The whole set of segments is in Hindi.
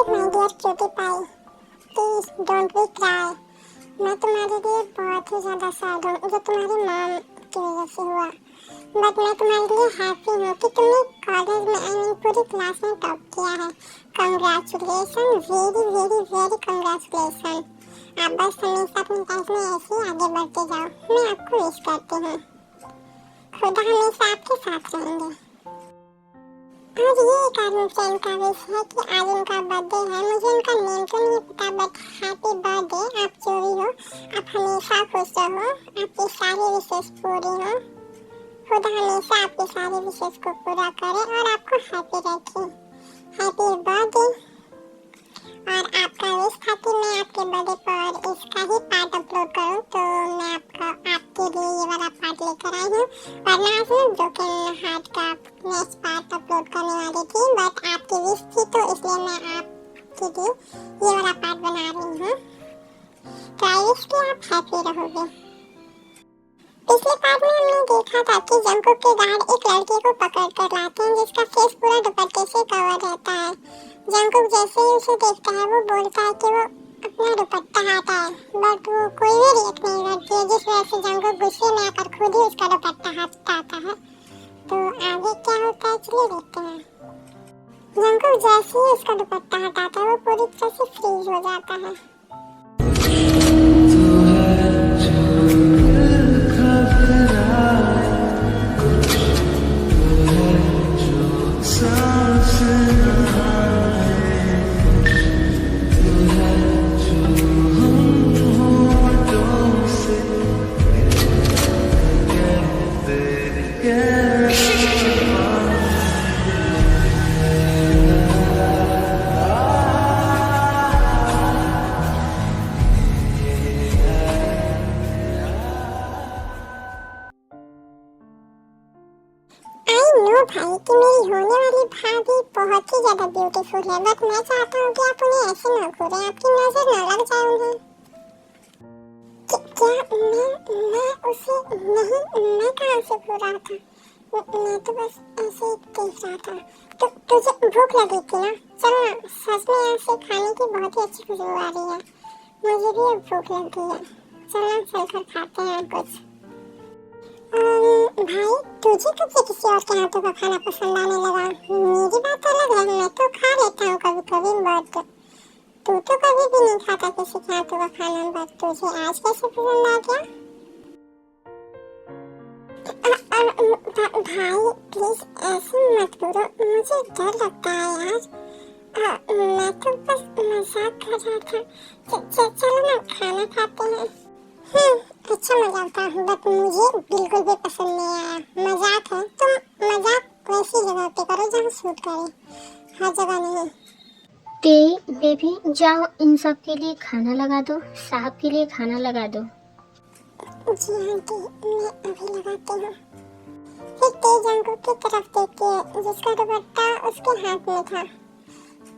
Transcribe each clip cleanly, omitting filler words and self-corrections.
My dear cutie pie, please don't be cry. मैं तुम्हारे लिए बहुत ही ज्यादा सैड हूँ, जो तुम्हारी मॉम की वजह से हुआ। बट मैं तुम्हारे लिए हैप्पी हूँ कि तुमने कॉलेज में पूरी क्लास में टॉप किया है। Congratulation, very very very congratulation. आप बस हमेशा अपनी लाइफ में ऐसे ही आगे बढ़ते जाओ। मैं आपको विश करती हूँ। खुदा हमेशा आपके साथ रहेंगे। और ये एक आर्मी फ्रेंड का विश है कि आज उनका बर्थडे है। मुझे उनका नेम तो नहीं पता, बट हैप्पी बर्थडे। आप जो भी हो, आप हमेशा खुश रहो, आपकी सारी विशेष पूरी हो। खुदा हमेशा आपकी सारी विशेष को पूरा करे और आपको हैप्पी रखे। Happy birthday. और आपका विश था कि मैं आपके बर्थडे पर इसका ही पार्ट अपलोड करूं, तो मैं आपके लिए ये वाला पार्ट लेकर आई हूँ। वरना आज मैं ब्रोकन हार्ट का नेक्स्ट पार्ट अपलोड करने वाली थी, बट आपकी विश थी तो इसलिए मैं आपके लिए ये वाला पार्ट बना रही हूँ। तो आई विश कि आप हैप्पी रहोगे। पिछले पार्ट में हमने देखा था कि जंकुक के गार्ड एक लड़के को पकड़ कर लाते हैं जिसका फेस पूरा दुपट्टे से कवर रहता है। जंकुक जैसे ही उसे देखता है वो बोलता है कि वो अपना दुपट्टा हटाए, बट वो कोई भी रिएक्ट नहीं करती है, जिस वजह से जंकुक गुस्से में आकर खुद ही उसका दुपट्टा हटाता है। तो आगे क्या होता है चलिए देखते हैं। जंकुक जैसे ही उसका दुपट्टा हटाता है वो पूरी तरह से फ्रीज हो जाता है। भाई कि मेरी होने वाली भाभी बहुत ही ज्यादा ब्यूटीफुल है, बट मैं चाहता हूँ कि आप उन्हें ऐसे न घूरें, आपकी नजर न लग जाए उन्हें। क्या मैं उसे नहीं, मैं कहाँ से घूरा था? मैं तो बस ऐसे ही देख रहा था। तो तुझे भूख लगी थी ना? चल ना, सच में यहाँ से खाने की बहुत ही अच्छी खुशबू आ रही है। मुझे भी अब भूख लग गई है। चलना, चलकर खाते हैं कुछ। भाई तुझे कब से किसी और के हाथों का खाना पसंद आने लगा? मेरी बात अलग है, मैं तो खा लेता हूँ कभी कभी, बट तू तो कभी भी नहीं खाता किसी के हाथों का खाना, बट तुझे आज कैसे पसंद आ गया? भाई प्लीज ऐसे मत करो, मुझे डर लगता है यार। मैं तो बस मजाक कर रहा था। चलो ना खाना खाते हैं। अच्छा मजाक था, बट मुझे बिल्कुल भी पसंद नहीं आया। मजाक है तो मजाक वैसी जगह पे करो जहाँ सूट करे, हर जगह नहीं। बेबी जाओ, इन सब के लिए खाना लगा दो, साहब के लिए खाना लगा दो। जी आंटी, मैं अभी लगाती हूँ। फिर तेज जंकुक की तरफ देखती है जिसका दुपट्टा उसके हाथ में था।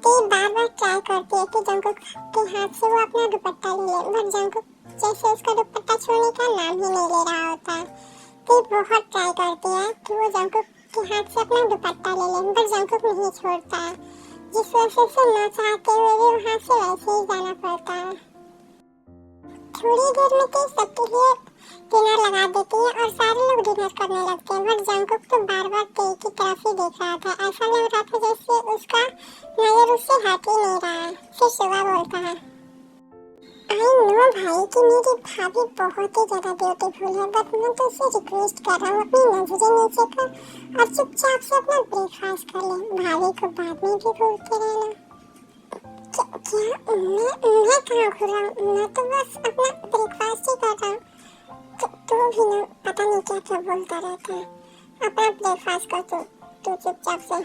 तेज बार बार ट्राई करती है कि जंकुक के हाथ से वो अपना दुपट्टा ले ले, बट जंकुक जैसे उसका दुपट्टा छोड़ने का नाम ही नहीं ले रहा होता। तेज बहुत ट्राई करती है कि वो जंकुक के हाथ से अपना दुपट्टा ले ले, बट जंकुक नहीं छोड़ता है, जिस वजह से उसे न चाहते हुए भी वहाँ से वैसे ही जाना पड़ता है। थोड़ी देर में तेज सबके लिए डिनर लगा देती है और सारे लोग डिनर करने लगते हैं, बट जंकुक तो बार बार तेज की तरफ ही देख रहा था। ऐसा लग रहा था जैसे उसका नजर उससे हट ही नहीं रहा है। फिर शिवा बोलता है, आई नो भाई कि मेरी भाभी बहुत ही ज्यादा ब्यूटीफुल है, बट मैं तो उसे रिक्वेस्ट कर रहा हूँ अपनी नजरें नीचे कर और चुपचाप से अपना ब्रेकफास्ट कर ले। भाभी को बाद में भी घूरते रहना। क्या मैं कहाँ घूर रहा हूँ? मैं तो बस अपना ब्रेकफास्ट ही कर रहा हूँ। तू भी ना पता नहीं क्या क्या बोलता रहता है। अपना ब्रेकफास्ट कर तू चुपचाप से।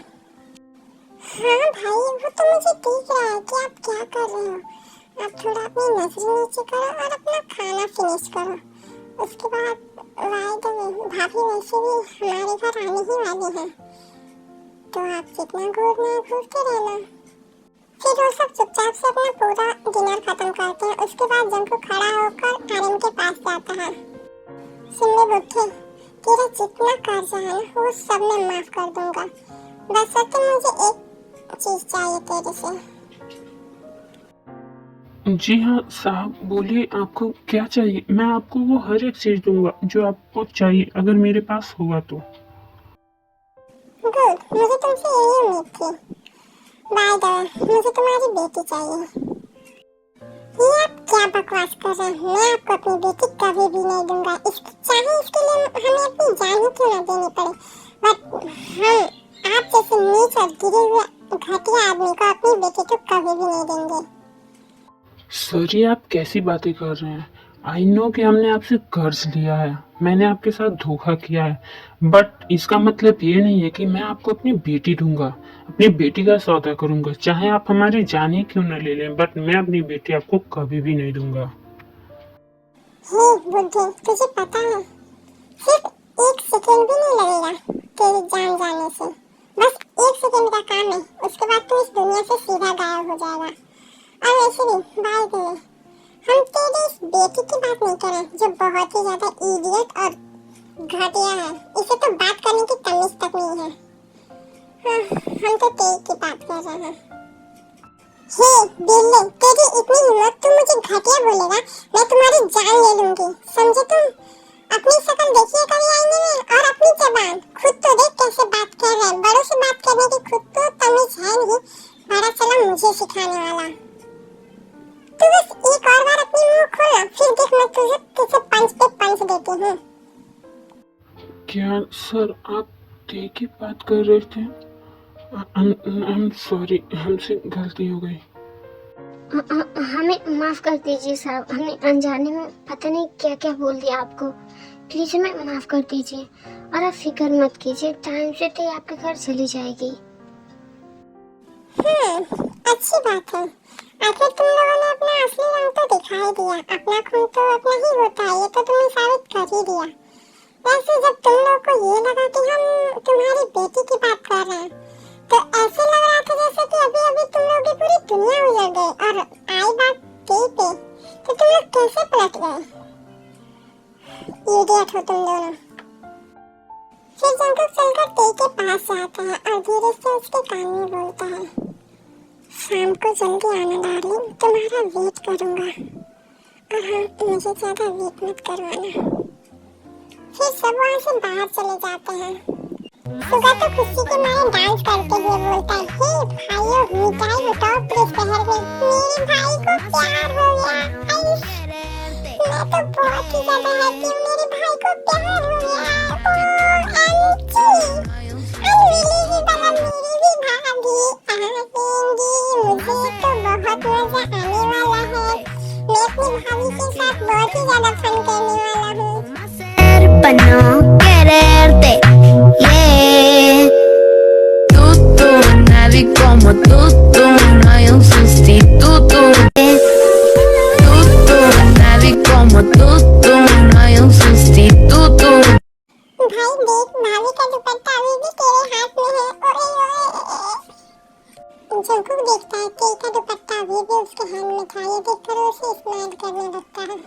हाँ भाई वो तो मुझे दिख रहा है कि आप क्या कर रहे हो। आप थोड़ा अपनी नजरें नीचे करो और अपना खाना फिनिश करो। उसके बाद भाभी वैसे भी हमारे घर आने ही वाली है, तो आप जितना घूरना घूरते रहना। फिर वो सब चुपचाप से अपना पूरा डिनर खत्म करते हैं। उसके बाद जंकुक खड़ा होकर आर्यन के पास जाता है। सुन ले बुड्ढे, तेरा जितना कर्जा है ना वो सब मैं माफ कर दूंगा, बस तो मुझे एक चीज चाहिए तेरे से। जी हाँ साहब, बोलिए आपको क्या चाहिए। मैं आपको वो हर एक चीज़ दूंगा जो आपको चाहिए, अगर मेरे पास होगा तो। गुड, मुझे तुमसे यही उम्मीद थी। बाय द वे, मुझे तुम्हारी बेटी चाहिए। ये आप क्या बकवास कर रहे हैं? मैं आपको अपनी बेटी कभी भी नहीं दूंगा। चाहे इसके लिए हमें अपनी जान ही क्यों ना देनी पड़े, बट हम आप जैसे नीच और गिरे हुए घटिया आदमी को अपनी बेटी को कभी भी नहीं देंगे। सर ये आप कैसी बातें कर रहे हैं। आई नो कि हमने आपसे कर्ज लिया है, मैंने आपके साथ धोखा किया है, बट इसका मतलब ये नहीं है कि मैं आपको अपनी बेटी दूंगा। अपनी बेटी का सौदा करूंगा, चाहे आप हमारी जान ही क्यों न ले लें, बट मैं अपनी बेटी आपको कभी भी नहीं दूंगा। हे बुद्धू, तुझे पता है सिर्फ एक सेकंड भी नहीं लगेगा तेरी जान जाने से। बस एक सेकंड का काम है, उसके बाद तू इस दुनिया से सीधा गायब हो जाएगा। और वैसे भी बाय द वे, हम तेरी इस बेटी की बात नहीं कर रहे जो बहुत ही ज्यादा इडियट और घटिया है। इसे तो बात करने की तमीज तक नहीं है। हाँ, हम तो तेरी की बात कर रहे हैं। हे बिल्ले, तेरी इतनी हिम्मत, तू मुझे घटिया बोलेगा? मैं तुम्हारी जान ले लूंगी, समझे तुम? अपनी शक्ल देखिए कभी आईने में, और अपनी जबान खुद तो देख कैसे बात कर रहे हैं। बड़ों से बात करने की खुद तो तमीज है नहीं, बड़ा चला मुझे सिखाने वाला। तू बस एक और बार अपनी मुंह खोलना, फिर देख मैं तुझे पंच पे पंच देती हूँ। क्या सर आप ते की बात कर रहे थे? आई एम सॉरी, हमसे गलती हो गई। हमें माफ़ कर दीजिए साहब, हमने अनजाने में पता नहीं क्या क्या बोल दिया आपको। प्लीज़ हमें माफ़ कर दीजिए और आप फिक्र मत कीजिए, टाइम से तो आपके घर चली जाएगी। अच्छी बात है। आखिर तुम लोगों ने अपना असली रंग तो दिखा ही दिया। अपना खून तो अपना ही होता है, ये तो तुमने साबित कर ही दिया। वैसे जब तुम लोगों को ये लगा कि हम तुम्हारी बेटी की बात कर रहे हैं, तो ऐसे लग रहा था जैसे कि अभी अभी तुम लोगों की पूरी दुनिया उजड़ गई। और आई बात टी पे, तो तुम लोग कैसे पलट गए? इडियट हो तुम दोनों। फिर जंकुक चलकर टी के पास जाता है और धीरे से उसके कान में बोलता है, शाम को जल्दी आना डार्लिंग, तुम्हारा वेट करूंगा। और हाँ, मुझे ज्यादा वेट मत करवाना। फिर सब वहाँ से बाहर चले जाते हैं। सुगा तो खुशी के मारे डांस करते हुए बोलता है, हे भाइयों, मिठाई उठाओ, प्लीज पहर गई। मेरे भाई को प्यार हो गया। मैं तो बहुत ही ज्यादा हैप्पी हूँ, मेरे भाई को प्यार हो गया। अनबिलीवेबल, मेरी भी भाभी आ जाएंगी। मुझे तो बहुत मजा आने वाला है। मैं अपनी भाभी के साथ बहुत ही ज्यादा फन करने वाला हूँ। Para no quererte, yeah. Tú, nadie como tú, no hay un sustituto. Tú, nadie como tú, no hay un sustituto. भाई देख, भाभी का दुपट्टा अभी भी तेरे हाथ में है। ओए ओए। जंकुक देखता है कि का दुपट्टा अभी भी उसके हाथ में था। ये देखकर उसे स्माइल करने लगता है।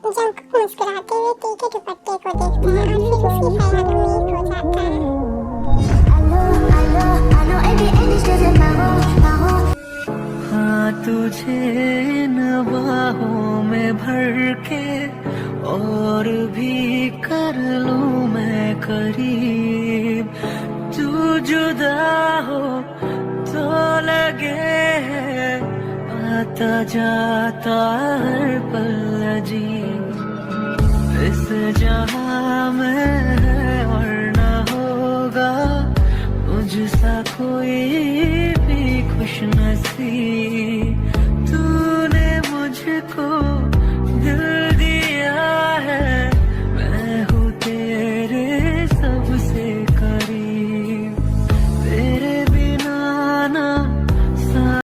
जंकुक मुस्कुराते हुए टी के दुपट्टे को देखता है और फिर उसकी ख्याल में एक हो जाता है। हाँ, तुझे इन बाहों में भर के और भी कर लूं मैं करीब। तू जुदा हो तो लगे आता जाता हर पल अजीब। इस जहां में